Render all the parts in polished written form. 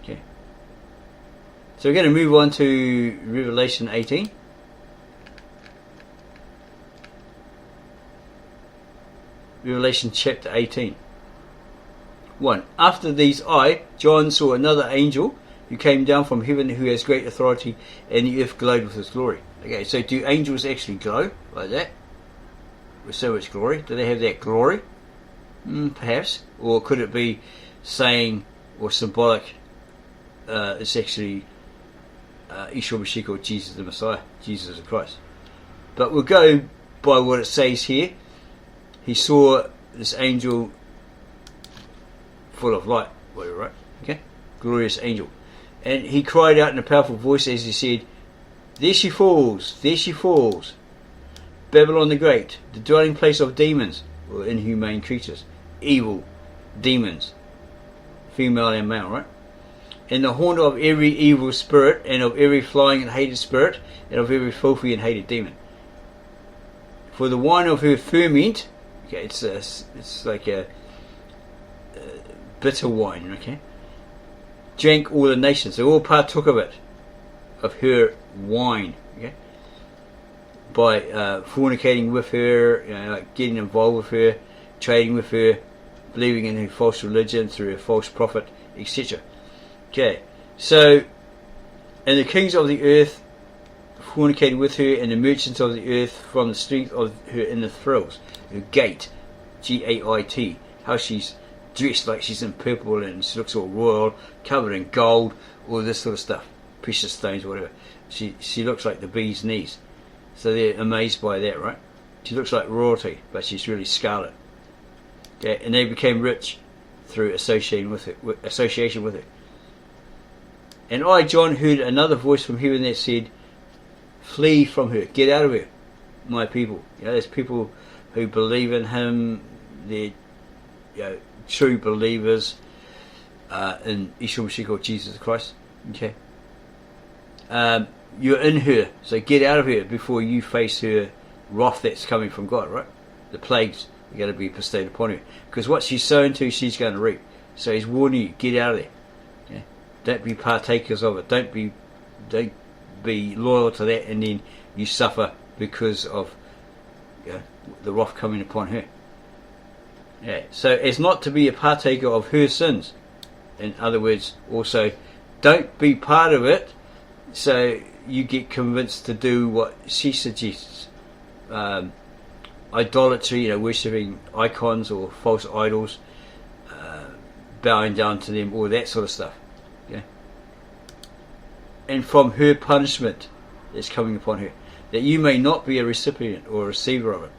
Okay. So we're going to move on to Revelation 18. Revelation chapter 18. 1. After these I, John, saw another angel who came down from heaven, who has great authority, and the earth glowed with his glory. Okay, so do angels actually glow like that? With so much glory? Do they have that glory? Perhaps. Or could it be saying, or symbolic, it's actually Yeshua Mashiach, or Jesus the Messiah, Jesus the Christ. But we'll go by what it says here. He saw this angel full of light, whatever, right? Okay? Glorious angel. And he cried out in a powerful voice as he said, there she falls, Babylon the Great, the dwelling place of demons, or inhumane creatures, evil demons, female and male, right? And the haunt of every evil spirit, and of every flying and hated spirit, and of every filthy and hated demon. For the wine of her ferment, okay, it's like a bitter wine, okay, drank all the nations. They all partook of it, of her wine, okay, by fornicating with her, like getting involved with her, trading with her, believing in her false religion through her false prophet, etc. Okay, so, and the kings of the earth fornicated with her, and the merchants of the earth from the strength of her in the thrills. Her gait, G-A-I-T, how she's dressed like she's in purple and she looks all royal, covered in gold, all this sort of stuff, precious stones, whatever. She looks like the bee's knees. So they're amazed by that, right? She looks like royalty, but she's really scarlet. Okay, and they became rich through association with her. And I, John, heard another voice from heaven that said, flee from her, get out of her, my people. There's people who believe in him, they're true believers in Yeshua Mashiach, or Jesus Christ. Okay, you're in her, so get out of her before you face her wrath that's coming from God, right? The plagues are going to be bestowed upon her, because what she's sown to, she's going to reap. So he's warning you, get out of there. Okay? Don't be partakers of it. Don't be loyal to that, and then you suffer because of the wrath coming upon her. So as not to be a partaker of her sins. In other words, also, don't be part of it, so you get convinced to do what she suggests. Idolatry, worshipping icons or false idols, bowing down to them, all that sort of stuff. And from her punishment that's coming upon her, that you may not be a recipient or a receiver of it,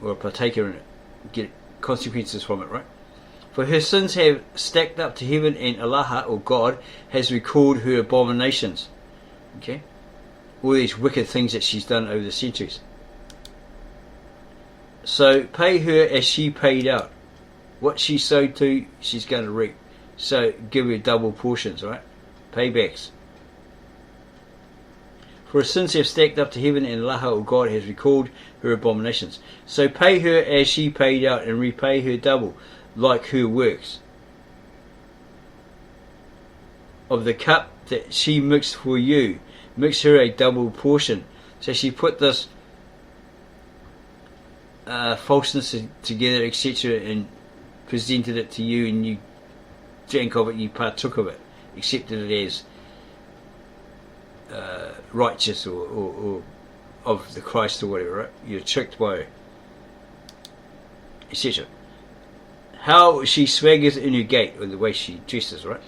or a partaker in it, get consequences from it, right? For her sins have stacked up to heaven, and Allah, or God, has recalled her abominations. Okay? All these wicked things that she's done over the centuries. So pay her as she paid out. What she sowed to, she's going to reap. So give her double portions, right? Paybacks. For her sins have stacked up to heaven, and Allah, or God, has recalled her abominations. So pay her as she paid out, and repay her double, like her works. Of the cup that she mixed for you, mix her a double portion. So she put this falseness together, etc., and presented it to you, and you drank of it, you partook of it, accepted it as righteous or of the Christ or whatever, right? You're tricked by her, etc. How she swaggers in her gait, or the way she dresses, right?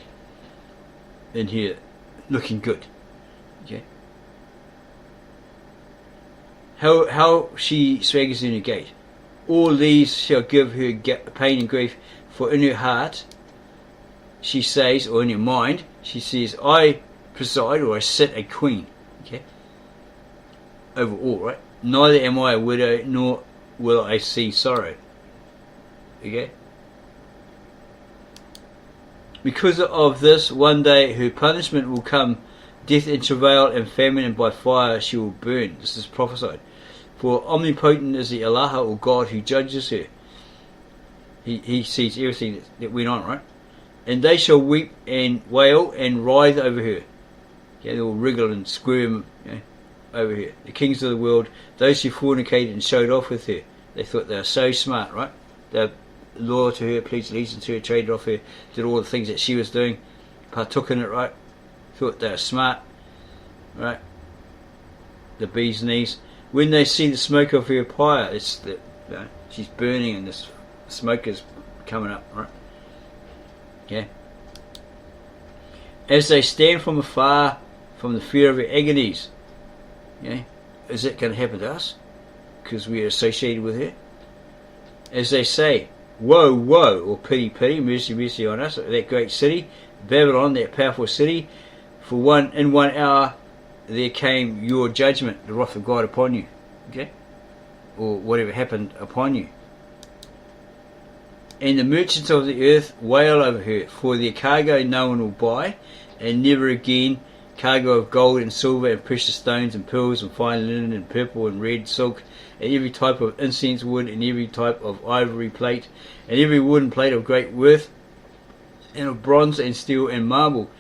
In here, looking good. Okay. How she swaggers in her gait. All these shall give her pain and grief, for in her heart she says, or in her mind she says, I preside, or I sit a queen. Okay. Over all, right? Neither am I a widow, nor will I see sorrow. Okay. Because of this, one day her punishment will come, death and travail and famine, and by fire she will burn. This is prophesied. For omnipotent is the Allah, or God, who judges her. He sees everything that went on, right? And they shall weep and wail and writhe over her. Okay, they'll wriggle and squirm, over her. The kings of the world, those who fornicated and showed off with her. They thought they were so smart, right? They're loyal to her, pleased allegiance to her, traded off her, did all the things that she was doing, partook in it, right? Thought they were smart, right? The bee's knees. When they see the smoke of her pyre, it's the, she's burning and this smoke is coming up, right? Yeah. As they stand from afar, from the fear of her agonies, is it going to happen to us? Because we are associated with her. As they say, woe, woe, or pity, pity, mercy, mercy on us, that great city, Babylon, that powerful city, for in 1 hour there came your judgment, the wrath of God upon you, okay, or whatever happened upon you. And the merchants of the earth wail over her, for their cargo no one will buy, and never again cargo of gold and silver and precious stones and pearls and fine linen and purple and red silk and every type of incense wood and every type of ivory plate and every wooden plate of great worth and of bronze and steel and marble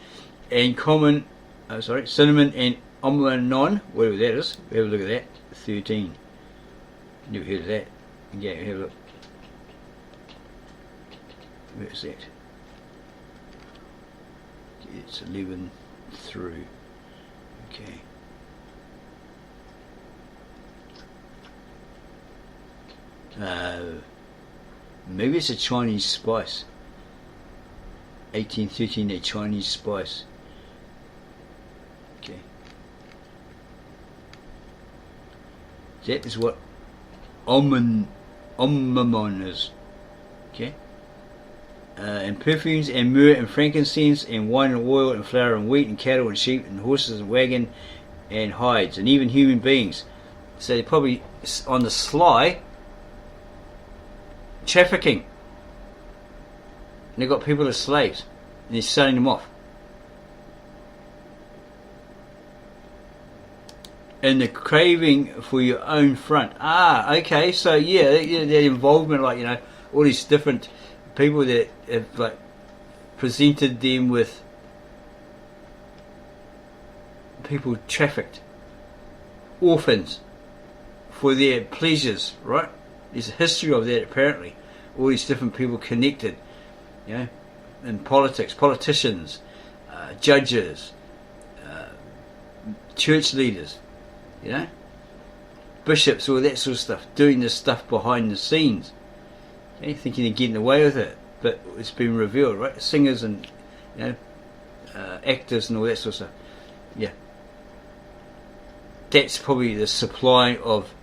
and cinnamon and omninon, whatever that is. Have a look at that. 13. Never heard of that. Yeah, have a look. Where's that? It's 11 through. Okay. Maybe it's a Chinese spice. 1813, a Chinese spice. Okay. That is what omninon is. Okay. And perfumes and myrrh and frankincense and wine and oil and flour and wheat and cattle and sheep and horses and wagon and hides and even human beings. So they're probably on the sly trafficking. And they've got people as slaves and they're selling them off. And the craving for your own front. Okay, so yeah, that involvement, like, all these different people that have like presented them with people trafficked, orphans, for their pleasures, right? There's a history of that apparently. All these different people connected, in politics, politicians, judges, church leaders, bishops, all that sort of stuff, doing this stuff behind the scenes. Thinking they're getting away with it, but it's been revealed, right? Singers and actors and all that sort of stuff. Yeah, that's probably the supply of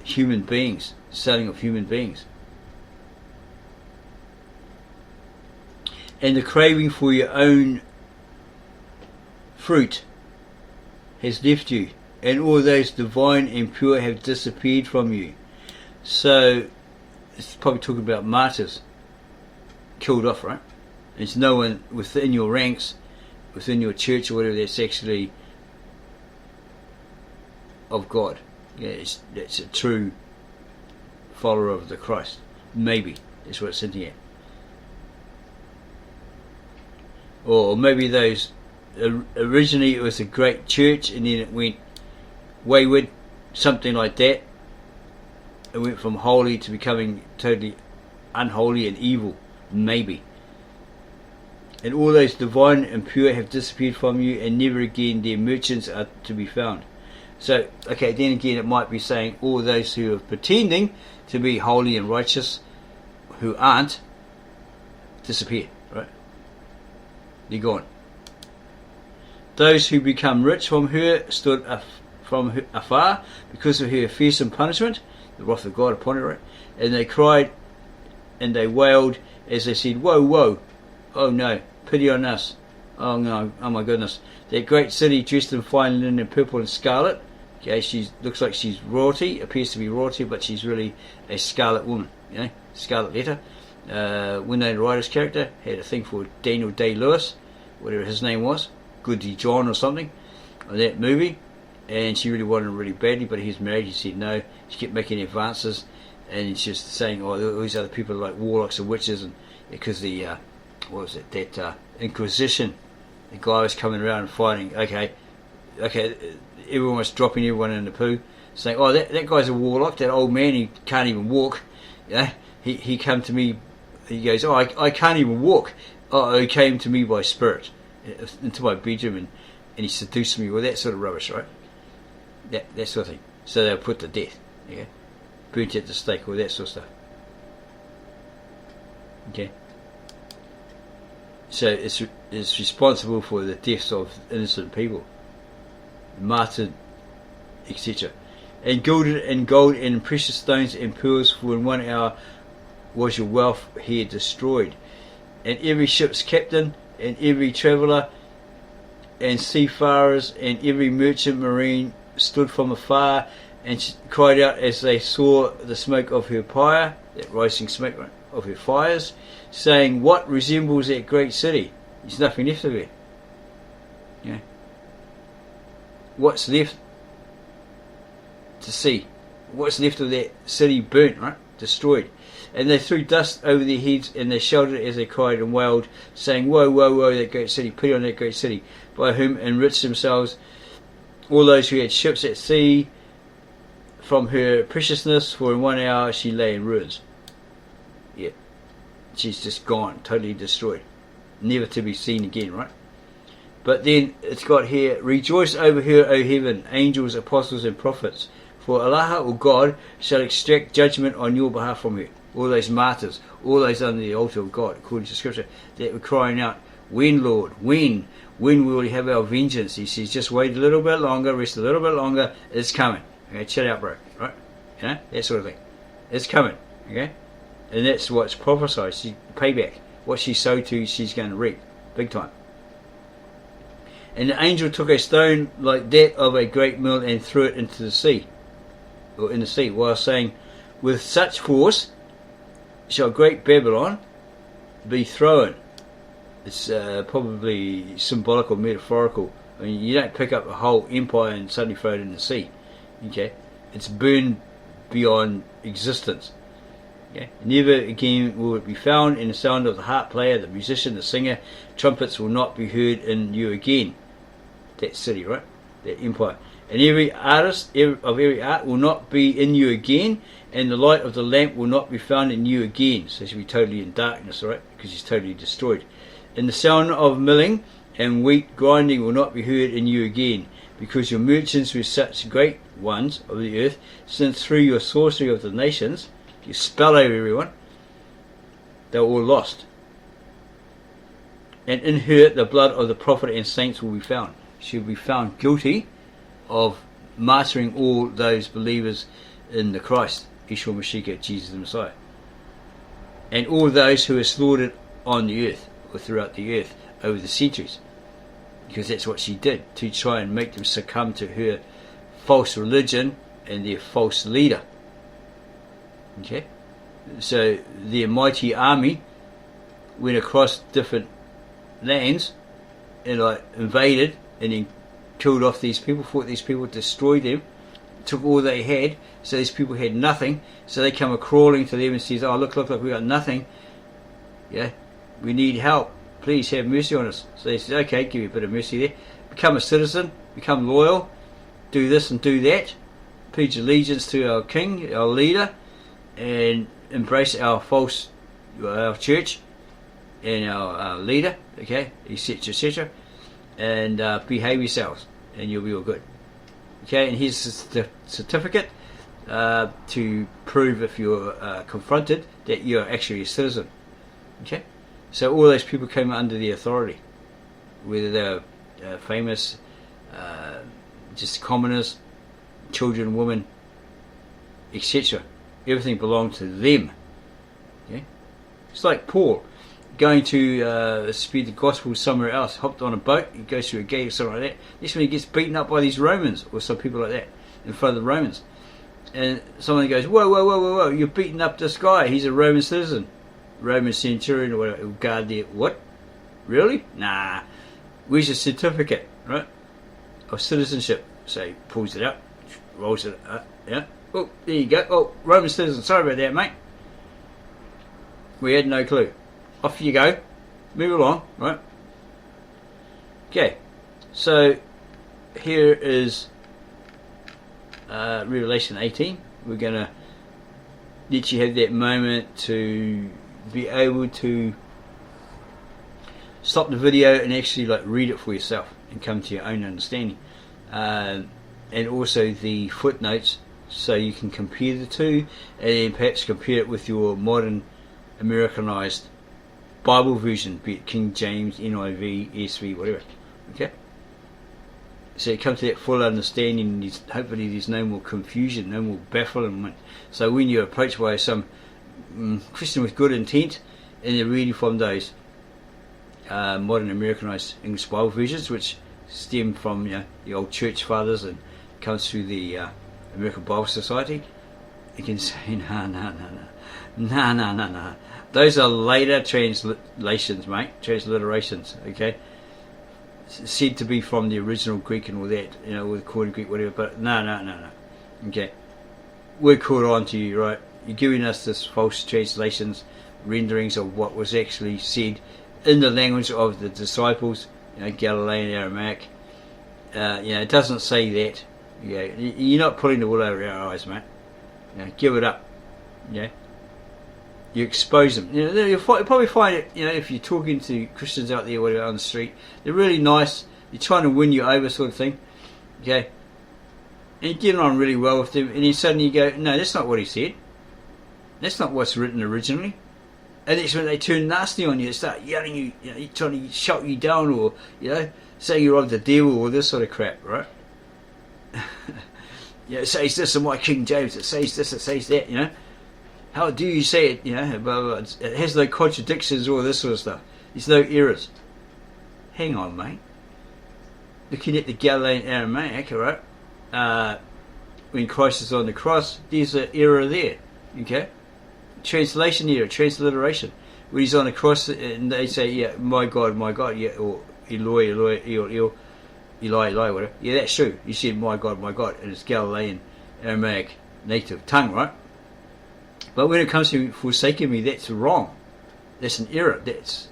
human beings, selling of human beings, and the craving for your own fruit has left you, and all those divine and pure have disappeared from you. So it's probably talking about martyrs killed off, right? There's no one within your ranks, within your church or whatever, that's actually of God. That's a true follower of the Christ. Maybe that's what it's hinting at. Or maybe those originally it was a great church and then it went wayward, something like that. It went from holy to becoming totally unholy and evil, maybe. And all those divine and pure have disappeared from you, and never again their merchants are to be found. So, okay, then again it might be saying all those who are pretending to be holy and righteous, who aren't, disappear, right? They're gone. Those who become rich from her stood from afar because of her fearsome punishment, the wrath of God upon her, right? And they cried and they wailed as they said, woe, woe, oh no, pity on us, oh no, oh my goodness. That great city dressed in fine linen and purple and scarlet, okay, she looks like she's royalty, appears to be royalty, but she's really a scarlet woman, Scarlet Letter. Winona Ryder's character had a thing for Daniel Day-Lewis, whatever his name was, Goody John or something, of that movie. And she really wanted him really badly, but he was married. He said no. She kept making advances, and she's just saying, "Oh, all these other people are like warlocks and witches," and because the what was it, that Inquisition, the guy was coming around and fighting, okay, everyone was dropping everyone in the poo, saying, oh, that guy's a warlock, that old man, he can't even walk. Yeah, he come to me, he goes, oh, I can't even walk. Oh, he came to me by spirit into my bedroom and he seduced me. Well, that sort of rubbish, right? That sort of thing. So they were put to death. Yeah, burnt at the stake, all that sort of stuff. Okay. So it's responsible for the deaths of innocent people, martyred, etc. And gold and precious stones and pearls, for in 1 hour was your wealth here destroyed. And every ship's captain, and every traveller, and seafarers, and every merchant marine stood from afar, and cried out as they saw the smoke of her pyre, that rising smoke of her fires, saying, what resembles that great city? There's nothing left of it. Yeah. What's left to see? What's left of that city burnt, right? Destroyed. And they threw dust over their heads, and they shouted as they cried and wailed, saying, woe, woe, woe, that great city, pity on that great city, by whom enriched themselves all those who had ships at sea from her preciousness, for in 1 hour she lay in ruins. Yeah. She's just gone, totally destroyed. Never to be seen again, right? But then it's got here, rejoice over her, O heaven, angels, apostles, and prophets, for Allah, or God, shall extract judgment on your behalf from her. All those martyrs, all those under the altar of God, according to Scripture, that were crying out, when, Lord, when will we have our vengeance? He says, just wait a little bit longer, rest a little bit longer, it's coming. Okay, chill out, bro, right? You know, that sort of thing. It's coming, okay? And that's what's prophesied. Payback. What she sowed to, she's going to reap. Big time. And the angel took a stone like that of a great mill and threw it into the sea. Or in the sea. While saying, with such force shall great Babylon be thrown. It's probably symbolic or metaphorical. I mean, you don't pick up a whole empire and suddenly throw it in the sea. Okay? It's burned beyond existence. Okay? Never again will it be found in the sound of the harp player, the musician, the singer. Trumpets will not be heard in you again. That city, right? That empire. And every artist of every art will not be in you again, and the light of the lamp will not be found in you again. So she'll be totally in darkness, right? Because she's totally destroyed. And the sound of milling and wheat grinding will not be heard in you again, because your merchants were such great ones of the earth, since through your sorcery of the nations, you spell over everyone, they were all lost. And in her the blood of the prophet and saints will be found. She will be found guilty of martyring all those believers in the Christ, Yeshua Mashiach, Jesus the Messiah, and all those who are slaughtered on the earth or throughout the earth over the centuries, because that's what she did, to try and make them succumb to her false religion and their false leader. Okay, so their mighty army went across different lands and invaded and then killed off these people, fought these people, destroyed them, took all they had, so these people had nothing, so they come crawling to them and says, oh look, we got nothing, yeah, we need help, please have mercy on us. So they said, okay, give you a bit of mercy there, become a citizen, become loyal, do this and do that, pledge allegiance to our king, our leader, and embrace our church and our leader, okay, etc, etc, and behave yourselves and you'll be all good. Okay, and here's the certificate to prove, if you're confronted, that you're actually a citizen. Okay, so all those people came under the authority, whether they're famous, just commoners, children, women, etc. Everything belonged to them. Okay, it's like Paul going to spread the gospel somewhere else, hopped on a boat, he goes through a gate or something like that. This when he gets beaten up by these Romans, or some people like that, in front of the Romans. And someone goes, whoa, you're beating up this guy, he's a Roman citizen, Roman centurion or whatever, guard there. What? Really? Nah. Where's your certificate, right, of citizenship? So he pulls it up, rolls it up, yeah. Oh, there you go. Oh, Roman citizen, sorry about that, mate. We had no clue. Off you go. move along, right? Okay, so here is Revelation 18. We're going to let you have that moment to be able to stop the video and actually like read it for yourself and come to your own understanding, and also the footnotes, so you can compare the two and then perhaps compare it with your modern Americanized Bible version, be it King James, NIV, ESV, whatever. Okay, so you come to that full understanding, and hopefully there's no more confusion, no more bafflement. So when you're approached by some Christian with good intent and they're reading from those modern Americanized English Bible versions, which stem from the old church fathers and comes through the American Bible Society, you can say no. Those are later translations, mate, transliterations. Okay, said to be from the original Greek and all that, with Koine Greek, whatever. But no. Okay, we're caught on to you, right? You're giving us this false translations, renderings of what was actually said in the language of the disciples, Galilean, Aramaic. It doesn't say that. You're not pulling the wool over our eyes, mate. Give it up. You expose them. You'll probably find it. If you're talking to Christians out there, whatever, on the street, they're really nice. They're trying to win you over, sort of thing. Okay, and you're getting on really well with them, and then suddenly you go, "No, that's not what he said. That's not what's written originally." And that's when they turn nasty on you. They start yelling you, trying to shout you down, or say you're of the devil, or this sort of crap, right? It says this in my King James. It says this. It says that. How do you say it? Blah, blah, blah. It has no contradictions, all this sort of stuff. There's no errors. Hang on, mate. Looking at the Galilean Aramaic, right? When Christ is on the cross, there's an error there. Okay. Translation error, transliteration. When he's on the cross and they say, my God, or Eloi, Eli, whatever. Yeah, that's true. You said, my God, and it's Galilean, Aramaic, native tongue, right? But when it comes to forsaking me, that's wrong. That's an error. That's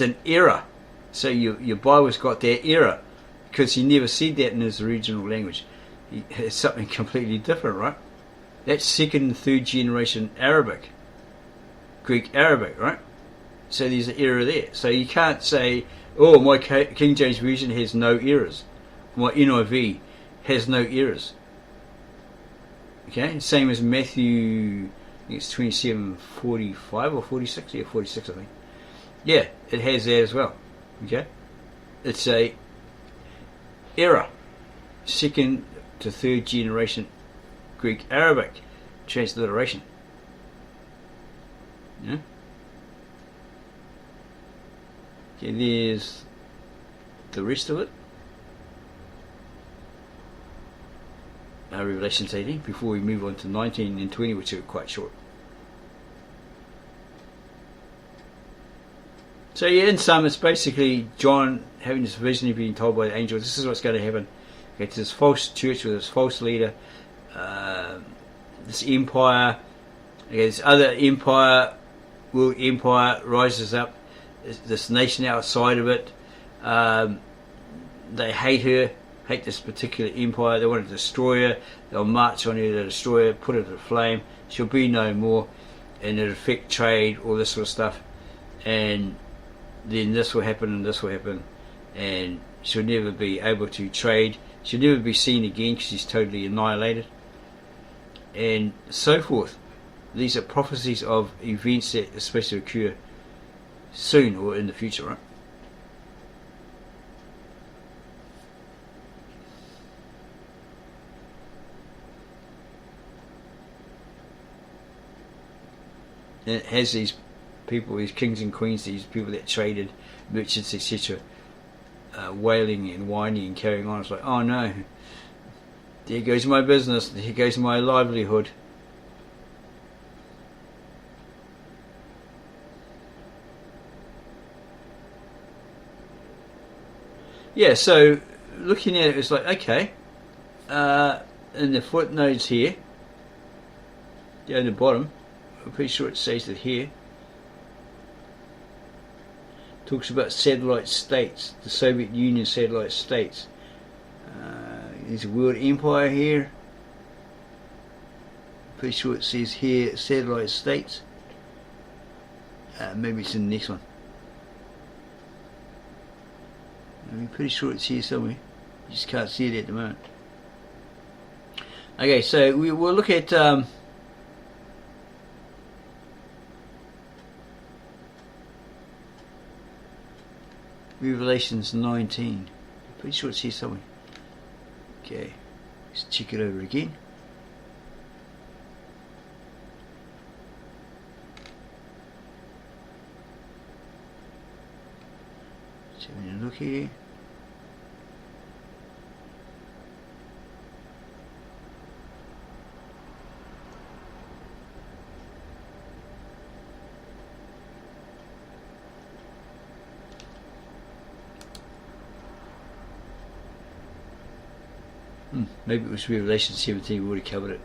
an error. So your Bible's got that error, because he never said that in his original language. It's something completely different, right? That's second and third generation Arabic, Greek Arabic, right? So there's an error there. So you can't say, oh, my King James Version has no errors. My NIV has no errors. Okay, same as Matthew, I think it's 27:45 or 46, 46 I think. Yeah, it has that as well. Okay, it's a error, second to third generation Greek Arabic transliteration. Okay, there's the rest of it. Revelation 18, before we move on to 19 and 20, which are quite short. So in sum, it's basically John having this vision, being told by the angel, this is what's going to happen. Okay, to this false church with this false leader, this empire, this other empire, world empire rises up, this nation outside of it, they hate her, hate this particular empire, they want to destroy her, they'll march on her to destroy her, put her to flame, she'll be no more, and it'll affect trade, all this sort of stuff, and then this will happen and this will happen, and she'll never be able to trade, she'll never be seen again because she's totally annihilated, and so forth. These are prophecies of events that are supposed to occur soon or in the future, right? And it has these people, these kings and queens, these people that traded, merchants, etc., wailing and whining and carrying on. It's like, oh no, there goes my business, there goes my livelihood. Yeah, so looking at it, it's like, okay, in the footnotes here, down the bottom, I'm pretty sure it says it here. Talks about satellite states, the Soviet Union satellite states. There's a world empire here. Pretty sure it says here satellite states. Maybe it's in the next one. I'm pretty sure it's here somewhere. You just can't see it at the moment. Okay, so we'll look at Revelations 19. I'm pretty sure it's here somewhere. Okay, let's check it over again. Let's have a look here. Maybe it was Revelation 17, we already covered it.